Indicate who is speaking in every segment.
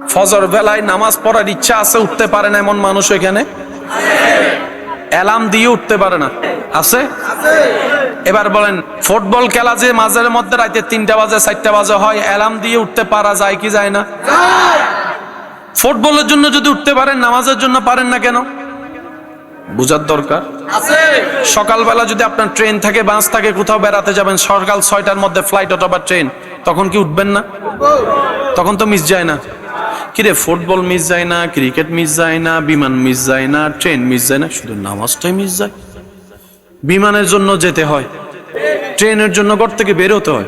Speaker 1: ফজর বেলায় নামাজ পড়ার ইচ্ছা আছে, উঠতে পারে না এমন মানুষ এখানে? অ্যালার্ম দিয়ে উঠতে পারে না, আছে? এবার বলেন, ফুটবল খেলা যে মাঝের মধ্যে রাতে 3টা বাজে 4টা বাজে হয়, অ্যালার্ম দিয়ে উঠতে পারা যায় কি যায় না? ফুটবলের জন্য যদি উঠতে পারেন, নামাজের জন্য পারেন না কেন? বুঝার দরকার। সকালবেলা যদি আপনার ট্রেন থাকে, বাস থাকে, কোথাও বেড়াতে যাবেন, সকাল 6টার মধ্যে ফ্লাইট অথবা ট্রেন, তখন কি উঠবেন না? তখন তো মিস যায় না। কিরে, ফুটবল মিস যায় না, ক্রিকেট মিস যায় না, বিমান মিস যায় না, ট্রেন মিস যায় না, শুধু নামাজটাই মিস যায়। বিমানের জন্য যেতে হয়, ট্রেনের জন্য ঘর থেকে বের হতে হয়।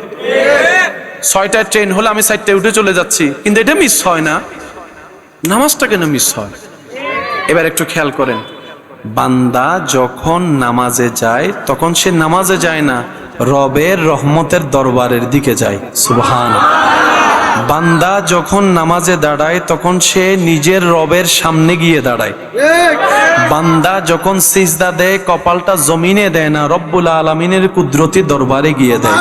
Speaker 1: 6টায় ট্রেন হলে আমি 4টায় উঠে চলে যাচ্ছি, কিন্তু এটা মিস হয় না, নামাজটা কেন মিস হয়? এবার একটু খেয়াল করেন, বান্দা যখন নামাজে যায় তখন সে নামাজে যায় না, রবের রহমতের দরবারের দিকে যায়। সুবহানাল্লাহ। বান্দা যখন নামাজে দাঁড়ায় তখন সে নিজের রবের সামনে গিয়ে দাঁড়ায়। বান্দা যখন সিজদা দেয় কপালটা জমিনে দেয় না, রব্বুল আলামিনের কুদরতি দরবারে গিয়ে দেয়।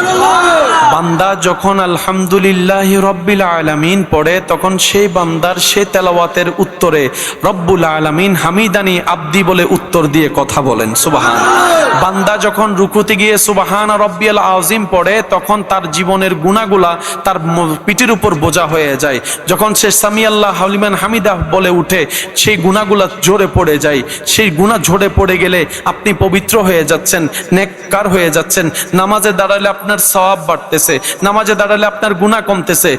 Speaker 1: বান্দা যখন আলহামদুলিল্লাহ রব্বিল আলামিন পড়ে তখন সেই বান্দার সে তেলাওয়াতের উত্তরে রব্বুল আলামিন হামিদানি আব্দি বলে উত্তর দিয়ে কথা বলেন। সুবহান। বান্দা যখন রুকুতে গিয়ে সুবহান রব্বিয়াল আযীম পড়ে তখন তার জীবনের গুনাহগুলা তার পিঠের উপর বোঝা হয়ে যায়। যখন সে সামি আল্লাহ লিমান হামিদা বলে উঠে সেই গুনাহগুলা ঝরে পড়ে যায়। সেই গুনাহ ঝরে পড়ে গেলে আপনি পবিত্র হয়ে যাচ্ছেন, নেককার হয়ে যাচ্ছেন। নামাজে দাঁড়ালে আপনার সওয়াব বাড়তেছে, নামাজে দাঁড়ালে আপনার গুনাহ কমতেছে।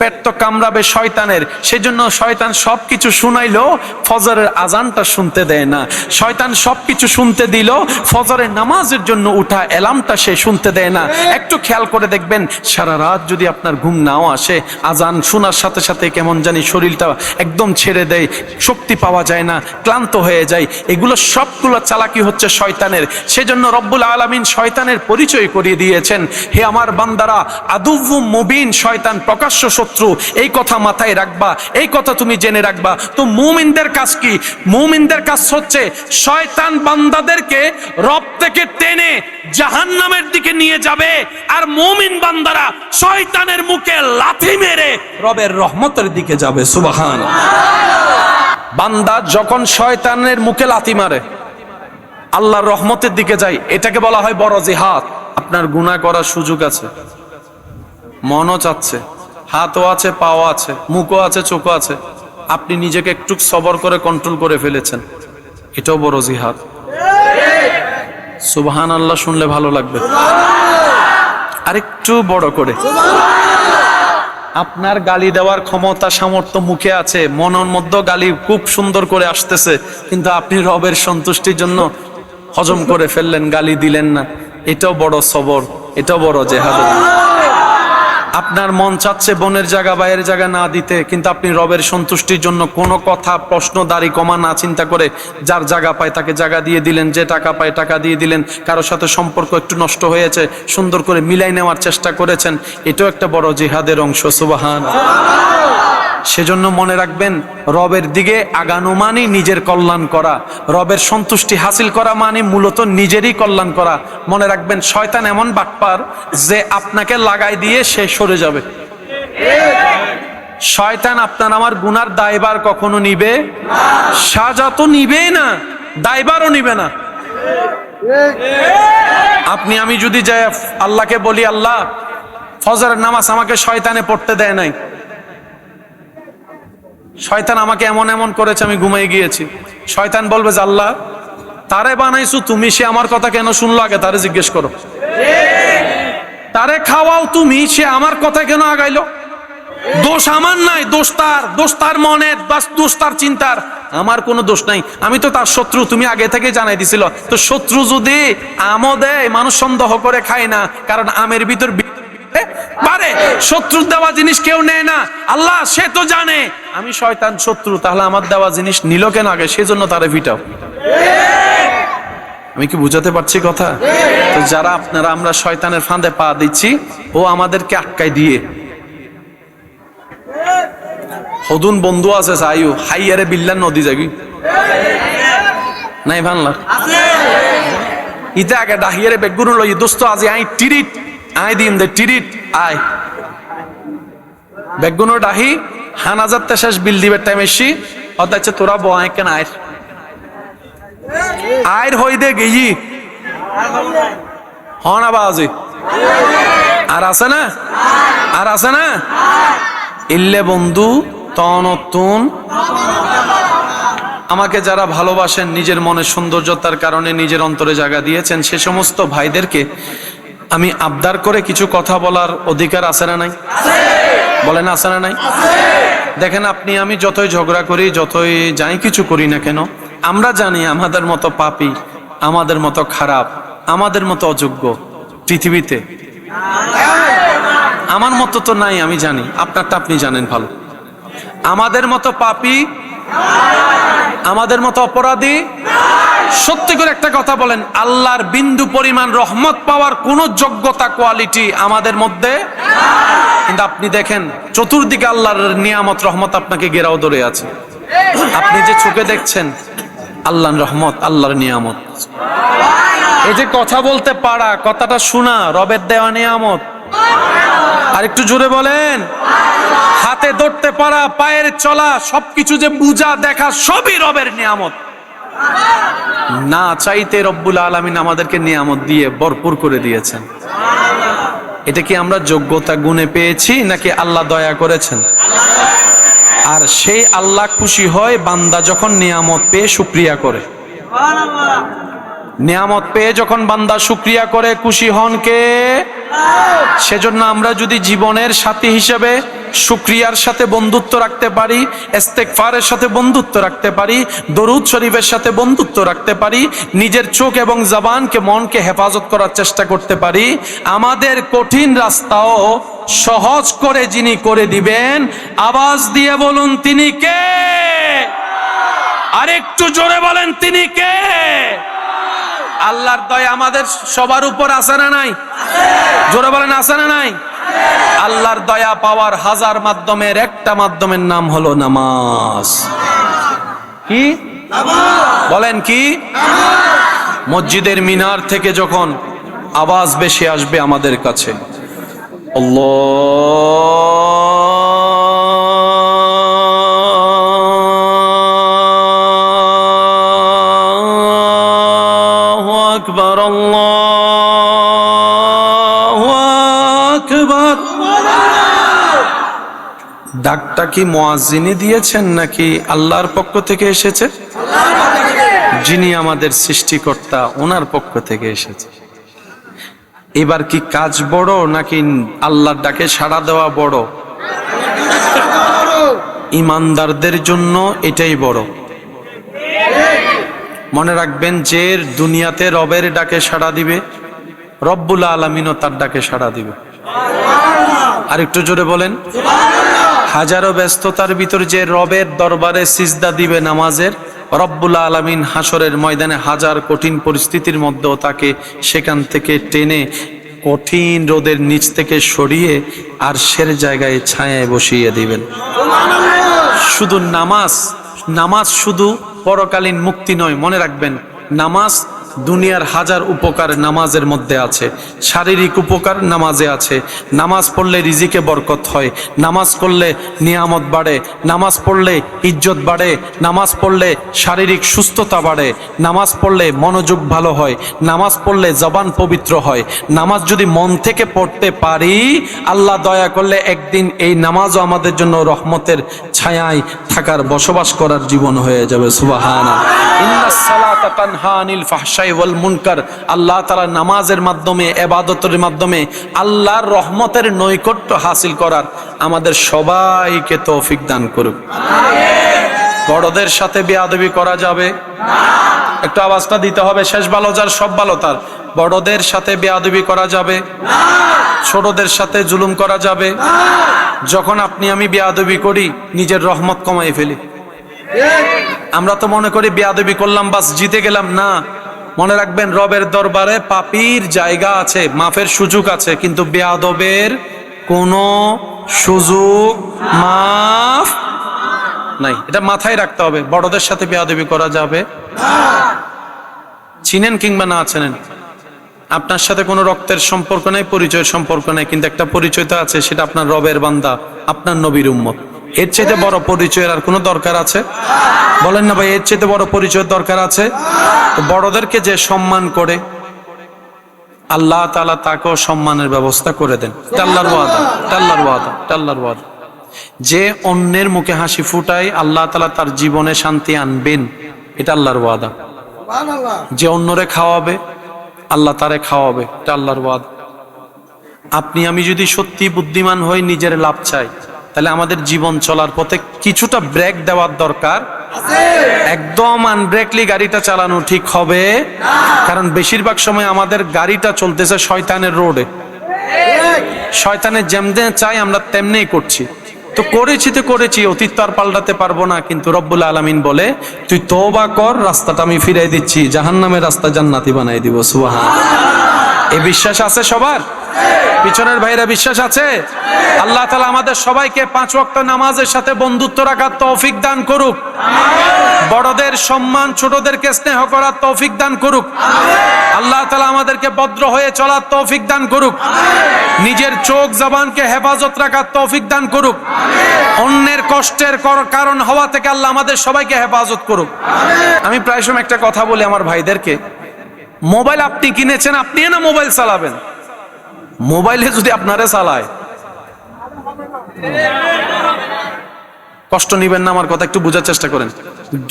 Speaker 1: পেট তো কামড়াবে শয়তানের, সেজন্য শয়তান সবকিছু শুনাইলো, ফজরের আজানটা শুনতে দেয় না। শয়তান সবকিছু শুনতে দিল, ফজরের নামাজের জন্য উঠা অ্যালার্মটা সে শুনতে দেয় না। একটু খেয়াল করে দেখবেন, সারা রাত যদি আপনার ঘুম নাও আসে, আজান শোনার সাথে সাথে কেমন জানি শরীরটা একদম ছেড়ে দেয়, শক্তি পাওয়া যায় না, ক্লান্ত হয়ে যায়। এগুলো সবগুলো চালাকি হচ্ছে শয়তানের। সেজন্য রব্বুল আলামিন শয়তানের পরিচয় করিয়ে দিয়েছেন, হে আমার বান্দারা, আদুউম মুবিন, শয়তান প্রকাশ্য শত্রু। এই কথা মাথায় রাখবা, এই কথা তুমি জেনে রাখবা। তো মুমিনদের কাজ কি? মুমিনদের কাজ হচ্ছে শয়তান বান্দাদেরকে রব থেকে টেনে জাহান্নামের দিকে নিয়ে যাবে, আর মুমিন বান্দারা শয়তানের মুখে লাথি মেরে রবের রহমতের দিকে যাবে। সুবহানাল্লাহ। বান্দা যখন শয়তানের মুখে লাথি মারে আল্লাহর রহমতের দিকে যায়, এটাকে বলা হয় বড় জিহাদ। আপনার গুনাহ করার সুযোগ আছে, মনও চাচ্ছে, হাতও আছে, পাও আছে, মুখও আছে, চোখও আছে, আপনি নিজেকে একটু সবর করে কন্ট্রোল করে ফেলেছেন, এটাও বড় জিহাদ। সুবহানাল্লাহ শুনলে ভালো লাগবে। আরেকটু বড় করে, আপনার গালি দেওয়ার ক্ষমতা সামর্থ্য মুখে আছে, মনের মধ্যে গালি খুব সুন্দর করে আসতেছে, কিন্তু আপনি রবের সন্তুষ্টির জন্য হজম করে ফেললেন, গালি দিলেন না, এটাও বড় সবর, এটাও বড় জিহাদ। আপনার মন চাচ্ছে বোনের জায়গা বাইরের জায়গা না দিতে, কিন্তু আপনি রবের সন্তুষ্টির জন্য কোনো কথা প্রশ্ন দাড়ি কমা না চিন্তা করে যার জায়গা পায় তাকে জায়গা দিয়ে দিলেন, যে টাকা পায় টাকা দিয়ে দিলেন, কারোর সাথে সম্পর্ক একটু নষ্ট হয়েছে সুন্দর করে মিলাই নেওয়ার চেষ্টা করেছেন, এটাও একটা বড় জিহাদের অংশ। সুবহানাল্লাহ। সেজন্য মনে রাখবেন, রবের দিকে আগানো মানে নিজের কল্যাণ করা, রবের সন্তুষ্টি হাসিল করা মানে মূলত নিজেরই কল্যাণ করা। মনে রাখবেন, শয়তান এমন বাটপার যে আপনাকে লাগাই দিয়ে সে সরে যাবে। শয়তান আপনার আমার গুনার দায়ভার কখনো নিবে না, সাজা তো নিবেই না, দায়ভারও নিবে না। আপনি আমি যদি যাই আল্লাহকে বলি, আল্লাহ ফজরের নামাজ আমাকে শয়তানে পড়তে দেয় নাই, শয়তান আমাকে এমন এমন করেছে, আমি ঘুমিয়ে গিয়েছি। শয়তান বলবে যে আল্লাহ তারে বানাইছো তুমি, সে আমার কথা কেন শুনলো, আগে তারে জিজ্ঞেস করো। তারে খাওয়াও তুমি, সে আমার কথা কেন আগাইলো? দোষ আমার নাই, দোষ তার মনের, দোষ তার চিন্তার, আমার কোনো দোষ নাই, আমি তো তার শত্রু, তুমি আগে থেকে জানাই দিছিল। তো শত্রু যদি আমও দেয়, মানুষ সন্দেহ করে খায় না, কারণ আমের ভিতর পারে, শত্রুর দেওয়া জিনিস কেউ নেয় না। আল্লাহ সে তো জানে আমি শয়তান শত্রু, তাহলে আমার দেওয়া জিনিস নিল কেন আগে, সেজন্য তারে ভিটাও। আমি কি বুঝাতে পারছি কথা? তো যারা আপনারা আমরা শয়তানের ফাঁদে পা দিচ্ছি, ও আমাদেরকে আটকাই দিয়ে। হদুন বন্ধু আছে সাইউ হাইয়ারে বিল্লার নদী যাবি নাই ভানলা ইতে আগে ডাহিয়ারে বেগুন লই দোস্ত আজি আই টিরিট আই দিম দে টিরিট আই বেগুন ডাহি হানাজারতে শেষ বিল দিবের টাইম এসি অদাচ্ছে তোরা বয় কেন আয়ের আয়ের হই দে গেই হন আবাজি আর আছে না আর আছে না ইল্লে বন্ধু তনতুন আমাকে যারা ভালোবাসেন নিজের মনের সৌন্দর্যতার কারণে নিজের অন্তরে জায়গা দিয়েছেন সে সমস্ত ভাইদেরকে আমি আবদার করে কিছু কথা বলার অধিকার আছে না নাই বলেন আছে না নাই দেখেন আপনি আমি যতই ঝগড়া করি যতই যাই কিছু করি না কেন আমরা জানি আমাদের মতো পাপী আমাদের মতো খারাপ আমাদের মতো অযোগ্য পৃথিবীতে আমার মতো তো নাই আমি জানি আপনারটা আপনি জানেন ভালো আমাদের মতো পাপী আমাদের মতো অপরাধী সত্যি করে একটা কথা বলেন আল্লাহর বিন্দু পরিমাণ রহমত পাওয়ার কোন যোগ্যতা কোয়ালিটি আমাদের মধ্যে কিন্তু আপনি দেখেন চতুর্দিকে আল্লাহর নিয়ামত রহমত আপনাকে ঘেরাও ধরে আছে আপনি যে চোখে দেখছেন আল্লাহর রহমত আল্লাহর নিয়ামত এই যে কথা বলতে পারা কথাটা শোনা রবের দেওয়া নিয়ামত আর একটু জোরে বলেন হাতে ধরতে পারা পায়ের চলা সবকিছু যে বুঝা দেখা সবই রবের নিয়ামত না চাইতে রব্বুল আলামিন আমাদেরকে নিয়ামত দিয়ে ভরপুর করে দিয়েছেন এটা কি আমরা যোগ্যতা গুণে পেয়েছি নাকি আল্লাহ দয়া করেছেন আর সেই আল্লাহ খুশি হয় বান্দা যখন নিয়ামত পেয়ে শুকরিয়া করে নিয়ামত পেয়ে যখন বান্দা শুকরিয়া করে খুশি হন কে সেজন্য আমরা যদি জীবনের সাথী হিসেবে শুকরিয়ার সাথে বন্ধুত্ব রাখতে পারি ইস্তেগফারের সাথে বন্ধুত্ব রাখতে পারি দরুদ শরীফের সাথে বন্ধুত্ব রাখতে পারি নিজের চোখ এবং জবানকে মনকে হেফাজত করার চেষ্টা করতে পারি আমাদের কঠিন রাস্তাও সহজ করে যিনি করে দিবেন আওয়াজ দিয়ে বলুন তিনি কে আরেকটু জোরে বলেন তিনি কে আল্লাহর দয়া আমাদের সবার উপর আছে না নাই জোরে বলেন আছে না নাই আল্লাহর দয়া পাওয়ার হাজার মাধ্যমের একটা মাধ্যমের নাম হলো নামাজ কি বলেন কি মসজিদের মিনার থেকে যখন আওয়াজ বেশি আসবে আমাদের কাছে আল্লাহু আকবার আল্লাহু আকবার ডাকটা কি মুয়াজ্জিনি দিয়েছেন নাকি আল্লাহর পক্ষ থেকে এসেছে যিনি আমাদের সৃষ্টিকর্তা ওনার পক্ষ থেকে এসেছে এবার কি কাজ বড় নাকি আল্লাহর ডাকে সাড়া দেওয়া বড় ইমানদারদের জন্য এটাই বড় মনে রাখবেন যে দুনিয়াতে রবের ডাকে সাড়া দিবে রব্বুল আলামিনও তার ডাকে সাড়া দিবে আর একটু জোরে বলেন হাজারো ব্যস্ততার ভিতর যে রবের দরবারে সিজদা দিবে নামাজের রব্বুল আলামিন হাসরের ময়দানে হাজার কঠিন পরিস্থিতির মধ্যেও তাকে সেখান থেকে টেনে কঠিন রোদের নিচ থেকে সরিয়ে আরশের জায়গায় ছায়ায় বসিয়ে দিবেন শুধু নামাজ শুধু পরকালীন মুক্তি নয় মনে রাখবেন নামাজ দুনিয়ার হাজার উপকার নামাজের মধ্যে আছে শারীরিক উপকার নামাজে আছে নামাজ পড়লে রিজিকে বরকত হয় নামাজ পড়লে নিয়ামত বাড়ে নামাজ পড়লে ইজ্জত বাড়ে নামাজ পড়লে শারীরিক সুস্থতা বাড়ে নামাজ পড়লে মনোযোগ ভালো হয় নামাজ পড়লে জবান পবিত্র হয় নামাজ যদি মন থেকে পড়তে পারি আল্লাহ দয়া করলে একদিন এই নামাজও আমাদের জন্য রহমতের ছায়ায় থাকার বসবাস করার জীবন হয়ে যাবে সুবহানাল্লাহ ইন্নাস সালাতা তানহা আনিল ফাহশাই ওয়াল মুনকার আল্লাহ তাআলা নামাজের মাধ্যমে ইবাদতের মাধ্যমে আল্লাহর রহমতের নৈকট্য হাসিল করার আমাদের সবাইকে তৌফিক দান করুক আমিন বড়দের সাথে বেয়াদবি করা যাবে না একটু আওয়াজটা দিতে হবে শেষ ভালো যার সব ভালো তার বড়দের সাথে বেয়াদবি করা যাবে না ছোটদের সাথে জুলুম করা যাবে না যখন আপনি আমি বেয়াদবি করি নিজের রহমত কমাই ফেলি আমরা তো মনে করি বেয়াদবি করলাম বাস জিতে গেলাম না মনে রাখবেন রবের দরবারে পাপীর জায়গা আছে মাফের সুযোগ আছে কিন্তু বেয়াদবের কোনো সুযোগ মাফ নাই এটা মাথায় রাখতে হবে বড়দের সাথে বেয়াদবি করা যাবে না চিনেন কিংবা না চেনেন আপনার সাথে কোনো রক্তের সম্পর্ক নাই পরিচয়ের সম্পর্ক নাই কিন্তু একটা পরিচয় তো আছে সেটা আপনার রবের বান্দা আপনার নবীর উম্মত এর চাইতে বড় পরিচয়ের আর কোনো দরকার আছে? বলেন না ভাই, এর চাইতে বড় পরিচয়ের দরকার আছে? তো বড়দেরকে যে সম্মান করে আল্লাহ তাআলা তাকেও সম্মানের ব্যবস্থা করে দেন। আল্লাহর ওয়াদা, আল্লাহর ওয়াদা, আল্লাহর ওয়াদা। যে অন্যের মুখে হাসি ফুটায় আল্লাহ তাআলা তার জীবনে শান্তি আনবেন, এটা আল্লাহর ওয়াদা। যে অন্যরে খাওয়াবে আল্লাহ তারে খাওয়াবে, এটা আল্লাহর ওয়াদা। আপনি আমি যদি সত্যি বুদ্ধিমান হই, নিজের লাভ চাই, তাহলে আমাদের জীবন চলার পথে কিছুটা ব্রেক দেওয়ার দরকার। একদম আনব্রেকলি গাড়িটা চালানো ঠিক হবে, কারণ বেশিরভাগ সময় আমাদের গাড়িটা চলতেছে শয়তানের রোডে। শয়তানের যেমনে চাই আমরা তেমনিই করছি। তো করেছি, অতীত তো আর পাল্টাতে পারবো না, কিন্তু রব্বুল আলামিন বলে তুই তওবা কর, রাস্তাটা আমি ফিরাই দিচ্ছি, জাহান্নামের রাস্তা জান্নাতি বানাই দিব। সুবহানাল্লাহ। এই বিশ্বাস আছে সবার? পিছনের ভাইরা বিশ্বাস আছে? আল্লাহ তাআলা আমাদের সবাইকে 5 ওয়াক্ত নামাজের সাথে বন্ধুত্ব রাখার তৌফিক দান করুক। বড়দের সম্মান, ছোটদেরকে স্নেহ করার তৌফিক দান করুক। আল্লাহ তাআলা আমাদেরকে ভদ্র হয়ে চলার তৌফিক দান করুক। নিজের চোখ জবানকে হেফাজত রাখার তৌফিক দান করুক। অন্যের কষ্টের কারণ হওয়া থেকে আল্লাহ আমাদের সবাইকে হেফাজত করুক। আমি প্রায় সময় একটা কথা বলি আমার ভাইদেরকে, মোবাইল আপনি কিনেছেন, আপনি না মোবাইল চালাবেন। মোবাইলে যদি আপনারে চালায়, কষ্ট নিবেন না, আমার কথা একটু বোঝার চেষ্টা করেন।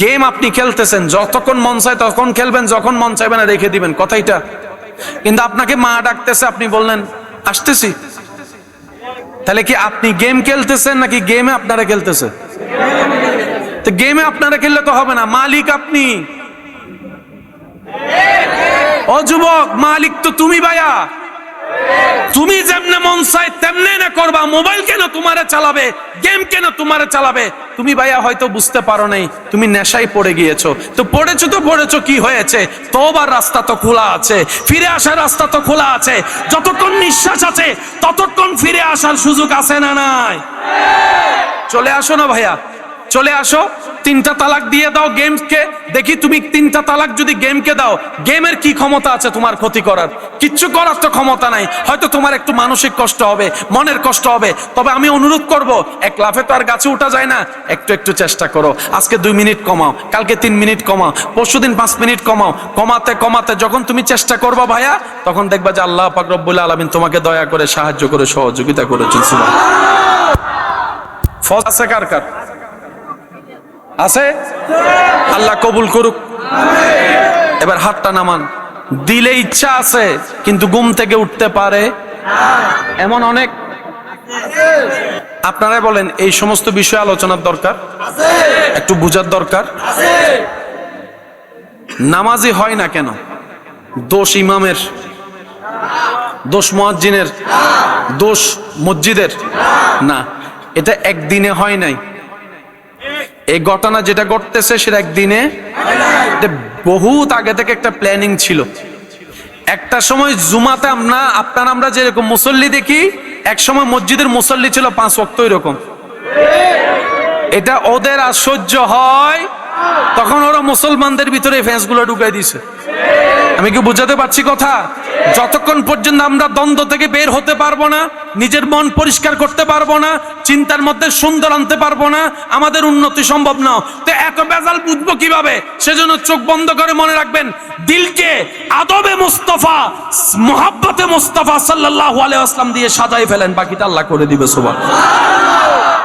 Speaker 1: গেম আপনি খেলতেছেন, যতক্ষণ মন চায় তখন খেলবেন, যখন মন চাইবে না রেখে দিবেন, কথা এটা। কিন্তু আপনাকে মা ডাকতেছে, আপনি বললেন আসতেছি, তাহলে কি আপনি গেম খেলতেছেন নাকি গেমে আপনারা খেলতেছে? তো গেমে আপনারা খেললে তো হবে না, মালিক আপনি। ও যুবক, মালিক তো তুমি ভাইয়া। তুমি যেমনে মন চাই তেমনে না করবা। মোবাইল কেন তোমারে চালাবে, গেম কেন তোমারে চালাবে? তুমি ভাইয়া হয়তো বুঝতে পারো নাই, তুমি নেশায় পড়ে গিয়েছো। তো পড়েছো, কি হয়েছে? তওবার রাস্তা তো খোলা আছে, ফিরে আসার রাস্তা তো খোলা আছে। যতক্ষণ নিঃশ্বাস আছে ততক্ষণ ফিরে আসার সুযোগ আছে না নাই? চলে আসো না ভাইয়া, চলে আসো। 3টা তালাক দিয়ে দাও গেমকে, দেখি তুমি 3টা তালাক যদি গেমকে দাও, গেমের কি ক্ষমতা আছে তোমার ক্ষতি করার? কিচ্ছু করার তো ক্ষমতা নাই। হয়তো তোমার একটু মানসিক কষ্ট হবে, মনের কষ্ট হবে, তবে আমি অনুরোধ করব, এক লাফে তো আর গাছে উঠা যায় না। একটু চেষ্টা করো। আজকে 2 মিনিট কমাও, কালকে 3 মিনিট কমাও, পরশুদিন 5 মিনিট কমাও। কমাতে যখন তুমি চেষ্টা করবা ভাইয়া, তখন দেখবা যে আল্লাহ পাক রব্বুল আলামিন তোমাকে দয়া করে সাহায্য করে সহযোগিতা করেছেন। সুবহানাল্লাহ। ফজ আছে কার কার? আছে? আল্লাহ কবুল করুক। এবার হাতটা নামান। দিলে ইচ্ছা আছে কিন্তু ঘুম থেকে উঠতে পারে এমন অনেক। আপনারা বলেন এই সমস্ত বিষয়ে আলোচনার দরকার, একটু বুঝার দরকার। নামাজি হয় না কেন? দোষ ইমামের, দোষ মুয়াজ্জিনের, দোষ মসজিদের না। এটা একদিনে হয় নাই। এই ঘটনা যেটা ঘটতেছে সেটা একদিনে, বহুত আগে থেকে একটা প্ল্যানিং ছিল। একটা সময় জুমাতে আমরা যেরকম মুসল্লি দেখি, এক সময় মসজিদের মুসল্লি ছিল 5 ওয়াক্ত এরকম। এটা ওদের আর সহ্য হয়, তখন ওরা মুসলমানদের ভিতরে ফেন্সগুলো ঢুকাই দিছে। আমি কি বুঝাতে পারছি কথা? যতক্ষণ পর্যন্ত আমরা দ্বন্দ্ব থেকে বের হতে পারবো না, নিজের মন পরিষ্কার করতে পারবো না, চিন্তার মধ্যে সুন্দর আনতে পারবো না, আমাদের উন্নতি সম্ভব না। তো এত বেজাল বুঝবো কিভাবে? সেজন্য চোখ বন্ধ করে মনে রাখবেন, দিলকে আদবে মুস্তাফা, মুহাব্বতে মুস্তাফা সাল্লাল্লাহু আলাইহি ওয়াসাল্লাম দিয়ে সাজাই ফেলেন, বাকিটা আল্লাহ করে দিবে। সুবহানাল্লাহ।